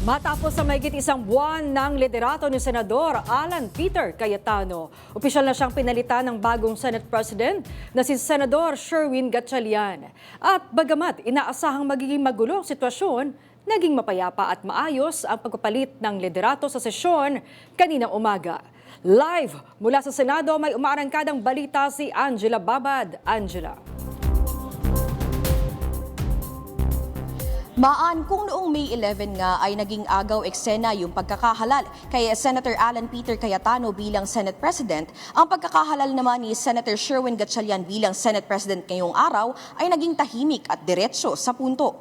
Matapos sa mahigit isang buwan ng liderato ni Senador Alan Peter Cayetano, opisyal na siyang pinalitan ng bagong Senate President na si Senador Sherwin Gatchalian. At bagamat inaasahang magiging magulo ang sitwasyon, naging mapayapa at maayos ang pagpapalit ng liderato sa sesyon kaninang umaga. Live mula sa Senado, may umaarangkadang balita si Angela Babad. Angela. Maan kung noong May 11 nga ay naging agaw eksena yung pagkakahalal kay Senator Alan Peter Cayetano bilang Senate President, ang pagkakahalal naman ni Senator Sherwin Gatchalian bilang Senate President ngayong araw ay naging tahimik at diretso sa punto.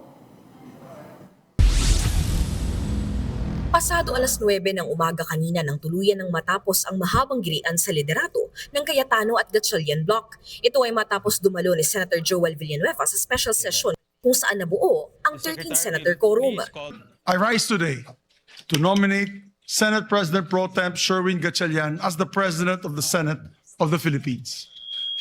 Pasado alas 9 ng umaga kanina nang tuluyan ng matapos ang mahabang gilian sa liderato ng Cayetano at Gatchalian block. Ito ay matapos dumalo ni Senator Joel Villanueva sa special session kung saan nabuo ang 13 Senator quorum. I rise today to nominate Senate President Pro Temp Sherwin Gatchalian as the President of the Senate of the Philippines.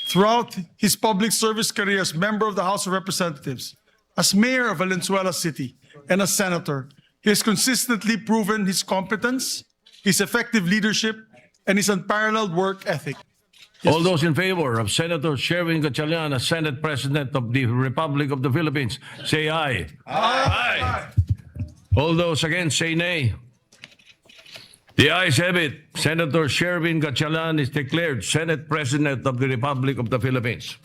Throughout his public service career as member of the House of Representatives, as Mayor of Valenzuela City, and as Senator, he has consistently proven his competence, his effective leadership, and his unparalleled work ethic. All those in favor of Senator Sherwin Gatchalian as Senate President of the Republic of the Philippines, say aye. Aye. All those against, say nay. The ayes have it. Senator Sherwin Gatchalian is declared Senate President of the Republic of the Philippines.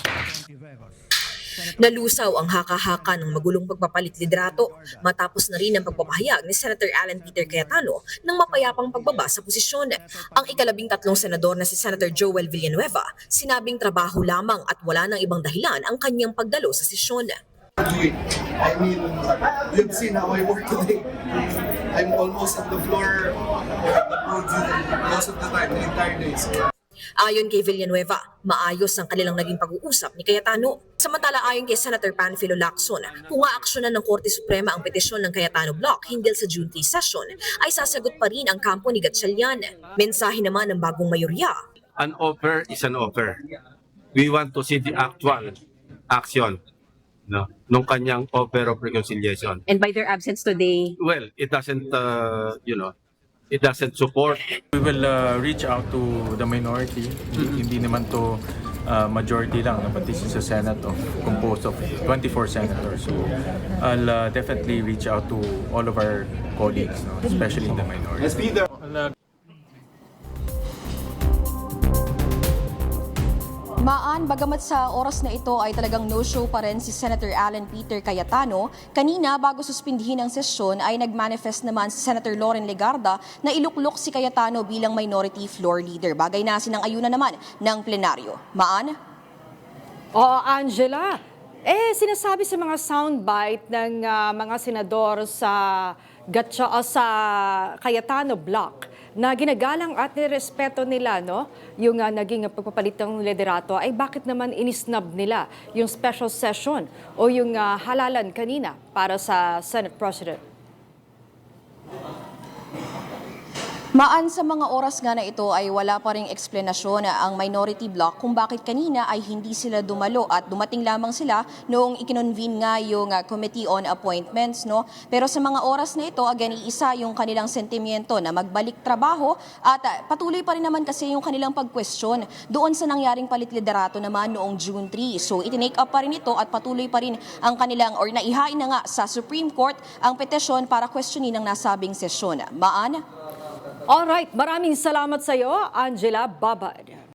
Nalusaw ang haka-haka ng magulong pagpapalit liderato matapos na rin ang pagpapahayag ni Senator Alan Peter Cayetano ng mapayapang pagbaba sa posisyon. Ang ika-13 senador na si Senator Joel Villanueva, sinabing trabaho lamang at wala nang ibang dahilan ang kanyang pagdalo sa sesyon. I mean, you've seen how I work today. I'm almost at the floor of the podium most of the time, the entire day. So, Ayon kay Villanueva, maayos ang kanilang naging pag-uusap ni Cayetano. Samantala ayon kay Senator Panfilo Lacson, kung aaksyonan ng Korte Suprema ang petisyon ng Cayetano Block hinggil sa June 3 session, ay sasagot pa rin ang kampo ni Gatchalian. Mensahe naman ng bagong mayorya. An offer is an offer. We want to see the actual action nung kanyang offer of reconciliation. And by their absence today, Well, it doesn't, it doesn't support. We will reach out to the minority. Hindi naman to majority lang, pati sa Senate composed of 24 senators. So I'll definitely reach out to all of our colleagues, especially in the minority. Maan, bagamat sa oras na ito ay talagang no-show pa rin si Senator Alan Peter Cayetano, kanina bago suspindihin ang sesyon ay nag-manifest naman si Senator Loren Legarda na iluklok si Cayetano bilang minority floor leader. Bagay na sinang-ayunan naman ng plenaryo. Maan? Angela, sinasabi sa mga soundbite ng mga senador sa Cayetano block na ginagalang at nirespeto nila yung naging pagpapalit ng liderato, ay bakit naman inisnab nila yung special session o yung halalan kanina para sa Senate President? Maan, sa mga oras nga na ito ay wala pa ring eksplenasyon ang minority bloc kung bakit kanina ay hindi sila dumalo at dumating lamang sila noong ikinonvene nga yung Committee on Appointments. Pero sa mga oras na ito, again, iisa yung kanilang sentimiento na magbalik trabaho at patuloy pa rin naman kasi yung kanilang pag-question doon sa nangyaring palit liderato naman noong June 3. So itinake up pa rin ito at patuloy pa rin ang kanilang or naihain na nga sa Supreme Court ang petisyon para questionin ang nasabing sesyon. Maan? Alright, maraming salamat sa iyo, Angela Babad.